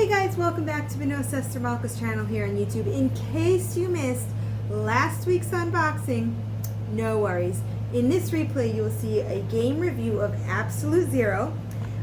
Hey guys, welcome back to Bino Sester Malka's channel here on YouTube. In case you missed last week's unboxing, no worries. In this replay, you will see a game review of Absolute Zero.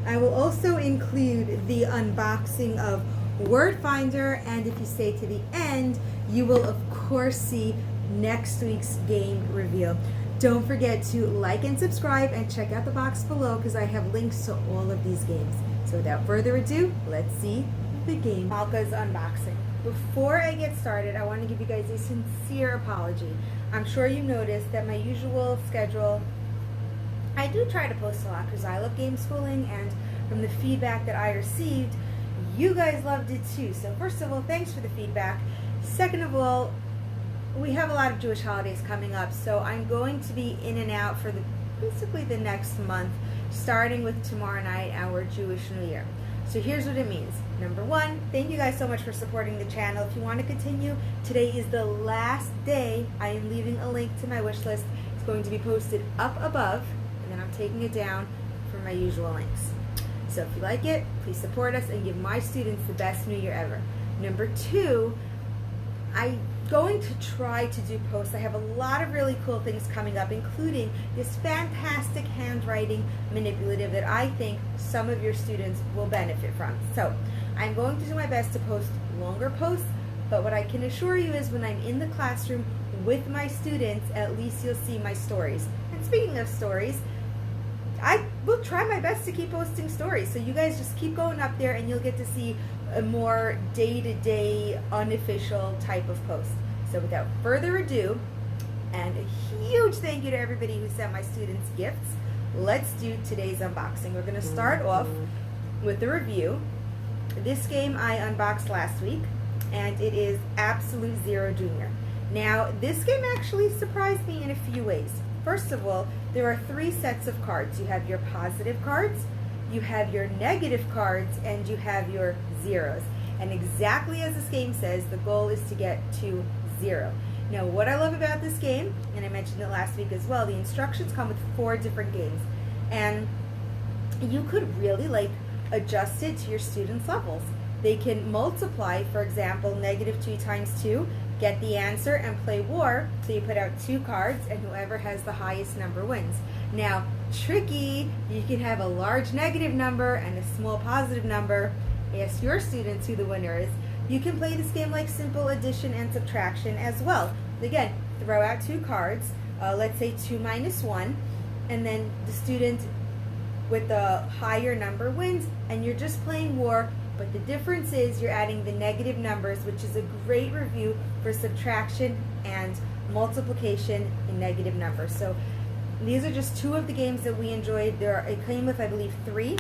I will also include the unboxing of Word Finder, and if you stay to the end, you will of course see next week's game reveal. Don't forget to like and subscribe and check out the box below because I have links to all of these games. So without further ado, let's see the game. Malka's unboxing. Before I get started, I want to give you guys a sincere apology. I'm sure you noticed that my usual schedule, I do try to post a lot because I love game schooling, and from the feedback that I received, you guys loved it too. So first of all, thanks for the feedback. Second of all, we have a lot of Jewish holidays coming up, so I'm going to be in and out for basically the next month, starting with tomorrow night, our Jewish New Year. So here's what it means. Number one, thank you guys so much for supporting the channel. If you want to continue, today is the last day. I am leaving a link to my wish list. It's going to be posted up above, and then I'm taking it down for my usual links. So if you like it, please support us and give my students the best New Year ever. Number two, I'm going to try to do posts. I have a lot of really cool things coming up, including this fantastic handwriting manipulative that I think some of your students will benefit from. So I'm going to do my best to post longer posts, but what I can assure you is when I'm in the classroom with my students, at least you'll see my stories. And speaking of stories, I will try my best to keep posting stories. So you guys just keep going up there and you'll get to see a more day-to-day, unofficial type of post. So without further ado, and a huge thank you to everybody who sent my students gifts, let's do today's unboxing. We're going to start off with the review. This game I unboxed last week, and it is Absolute Zero Junior. Now, this game actually surprised me in a few ways. First of all, there are 3 sets of cards. You have your positive cards, you have your negative cards, and you have your zeros. And exactly as this game says, the goal is to get to 0. Now, what I love about this game, and I mentioned it last week as well, the instructions come with 4 different games. And you could really adjust it to your students' levels. They can multiply, for example, -2 times 2, get the answer, and play war. So you put out 2 cards, and whoever has the highest number wins. Now, tricky, you can have a large negative number and a small positive number. Ask your students who the winner is. You can play this game like simple addition and subtraction as well. Again, throw out 2 cards, let's say 2 minus 1, and then the student with the higher number wins, and you're just playing war. But the difference is you're adding the negative numbers, which is a great review for subtraction and multiplication in negative numbers. So these are just 2 of the games that we enjoyed. It came with, I believe, 3.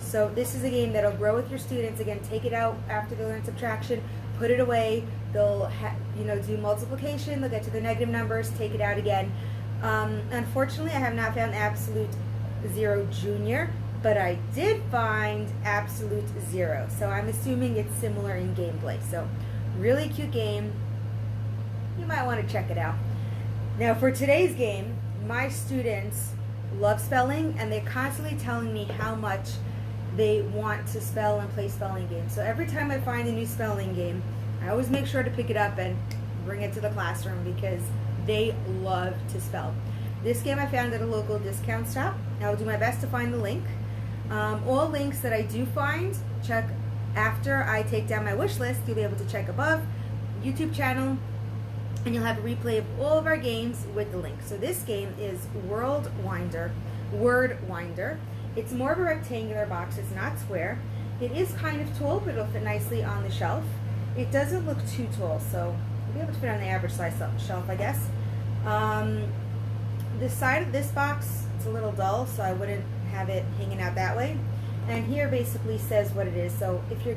So this is a game that'll grow with your students. Again, take it out after they learn subtraction, put it away. They'll do multiplication, they'll get to their negative numbers, take it out again. Unfortunately, I have not found Absolute Zero Junior, but I did find Absolute Zero. So I'm assuming it's similar in gameplay. So really cute game. You might want to check it out. Now for today's game, my students love spelling, and they're constantly telling me how much they want to spell and play spelling games. So every time I find a new spelling game, I always make sure to pick it up and bring it to the classroom because they love to spell. This game I found at a local discount shop. I will do my best to find the link. All links that I do find, check after I take down my wish list. You'll be able to check above, YouTube channel, and you'll have a replay of all of our games with the link. So this game is Word Winder. It's more of a rectangular box. It's not square. It is kind of tall, but it'll fit nicely on the shelf. It doesn't look too tall, so you'll be able to fit on the average size shelf, I guess. The side of this box, it's a little dull, so I wouldn't have it hanging out that way. And here basically says what it is. So if your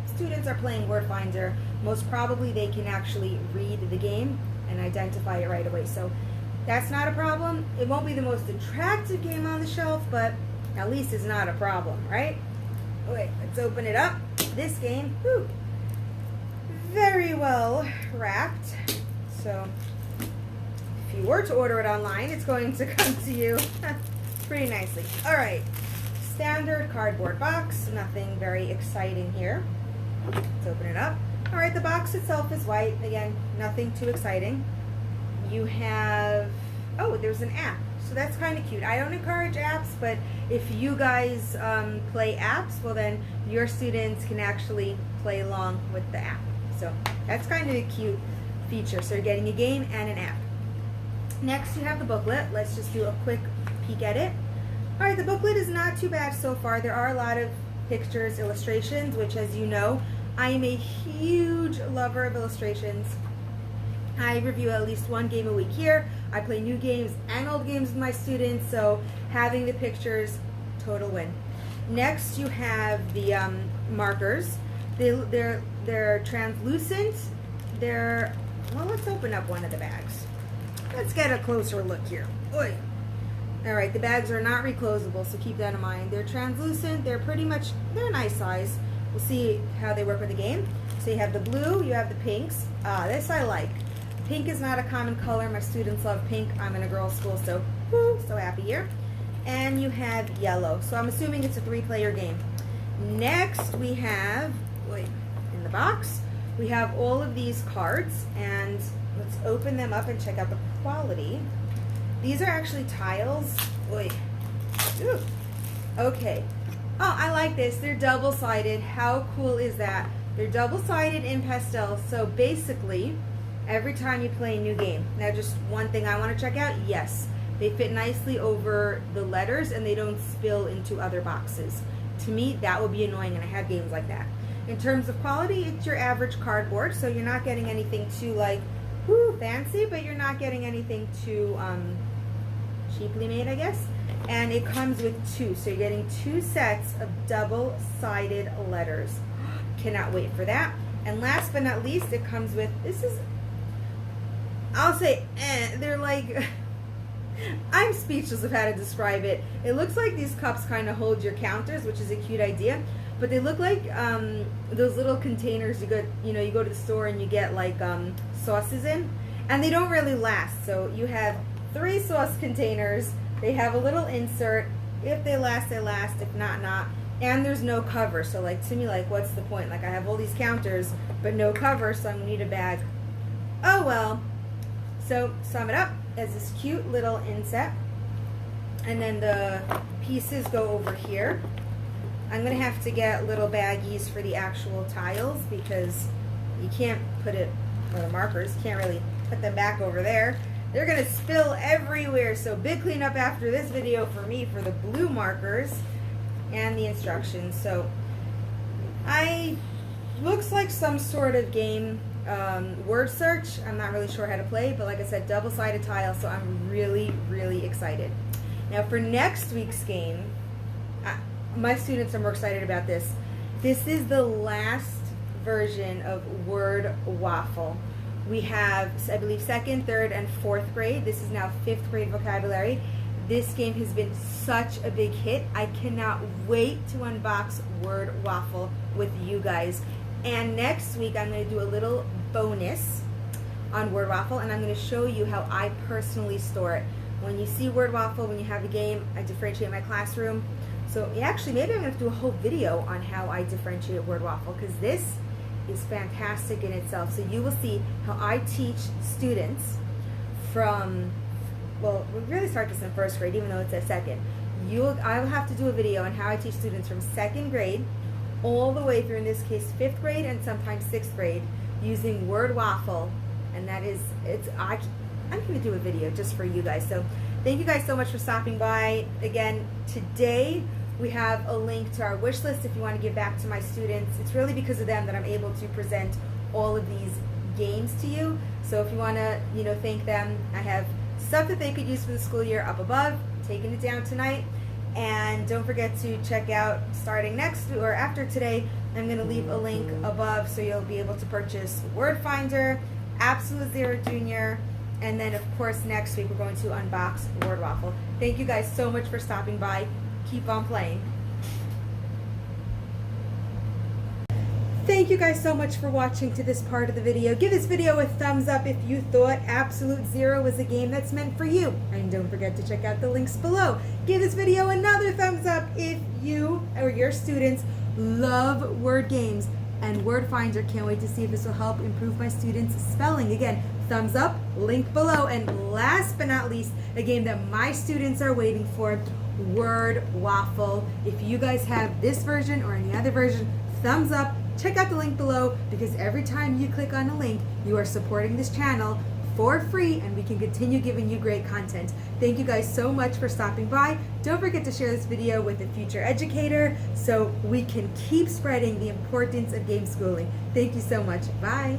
students are playing Word Finder, most probably they can actually read the game and identify it right away. So that's not a problem. It won't be the most attractive game on the shelf, but at least it's not a problem, right? Okay, let's open it up. This game, very well wrapped. So if you were to order it online, it's going to come to you pretty nicely. All right, standard cardboard box, nothing very exciting here. Let's open it up. All right, the box itself is white. Again, nothing too exciting. You have, oh, there's an app. So that's kind of cute. I don't encourage apps, but if you guys play apps, well then your students can actually play along with the app. So that's kind of a cute feature. So you're getting a game and an app. Next, you have the booklet. Let's just do a quick peek at it. All right, the booklet is not too bad so far. There are a lot of pictures, illustrations, which, as you know, I am a huge lover of illustrations. I review at least one game a week here. I play new games and old games with my students, so having the pictures, total win. Next, you have the markers. They're translucent. Well, let's open up one of the bags. Let's get a closer look here. Oy. All right, the bags are not reclosable, so keep that in mind. They're translucent. They're a nice size. We'll see how they work with the game. So you have the blue, you have the pinks. This I like. Pink is not a common color. My students love pink. I'm in a girls' school, so woo, so happy here. And you have yellow. So I'm assuming it's a 3-player game. Next, we have, in the box, we have all of these cards, and let's open them up and check out the quality. These are actually tiles. Ooh. Okay. Oh, I like this. They're double-sided. How cool is that? They're double-sided in pastel. So basically, every time you play a new game. Now, just one thing I want to check out. Yes, they fit nicely over the letters and they don't spill into other boxes. To me, that would be annoying, and I have games like that. In terms of quality, it's your average cardboard, so you're not getting anything too fancy, but you're not getting anything too cheaply made, I guess. And it comes with 2, so you're getting 2 sets of double-sided letters. Cannot wait for that. And last but not least, it comes with, I'll say, they're like, I'm speechless of how to describe it. It looks like these cups kind of hold your counters, which is a cute idea. But they look like those little containers you go to the store and you get like sauces in, and they don't really last. So you have 3 sauce containers. They have a little insert. If they last, they last. If not, not. And there's no cover. So to me, what's the point? I have all these counters, but no cover, so I'm gonna need a bag. Oh well. So sum it up as this cute little inset, and then the pieces go over here. I'm gonna have to get little baggies for the actual tiles because you can't put it, or the markers, can't really put them back over there. They're gonna spill everywhere, so big cleanup after this video for me for the blue markers and the instructions. So looks like some sort of game, word search. I'm not really sure how to play, but like I said, double-sided tile, so I'm really, really excited. Now for next week's game, my students are more excited about this. This is the last version of Word Waffle. We have, I believe, 2nd, 3rd, and 4th grade. This is now 5th grade vocabulary. This game has been such a big hit. I cannot wait to unbox Word Waffle with you guys. And next week, I'm going to do a little bonus on Word Waffle, and I'm going to show you how I personally store it. When you see Word Waffle, when you have a game, I differentiate my classroom. So actually, maybe I'm going to do a whole video on how I differentiate Word Waffle, because this is fantastic in itself. So you will see how I teach students from, well, we really start this in 1st grade, even though it's at 2nd. I will have to do a video on how I teach students from 2nd grade all the way through, in this case, 5th grade and sometimes 6th grade, using Word Waffle. And that is, I'm going to do a video just for you guys. So thank you guys so much for stopping by. Again, today we have a link to our wish list if you want to give back to my students. It's really because of them that I'm able to present all of these games to you. So if you want to, thank them, I have stuff that they could use for the school year up above. I'm taking it down tonight. And don't forget to check out, starting next or after today, I'm going to leave a link above so you'll be able to purchase Word Finder, Absolute Zero Junior, and then of course next week we're going to unbox Word Waffle. Thank you guys so much for stopping by. Keep on playing. Thank you guys so much for watching to this part of the video. Give this video a thumbs up if you thought Absolute Zero was a game that's meant for you. And don't forget to check out the links below. Give this video another thumbs up if you or your students love word games and Word Finder. Can't wait to see if this will help improve my students' spelling. Again, thumbs up, link below. And last but not least, a game that my students are waiting for, Word Waffle. If you guys have this version or any other version, thumbs up. Check out the link below, because every time you click on a link, you are supporting this channel for free, and we can continue giving you great content. Thank you guys so much for stopping by. Don't forget to share this video with a future educator so we can keep spreading the importance of game schooling. Thank you so much. Bye.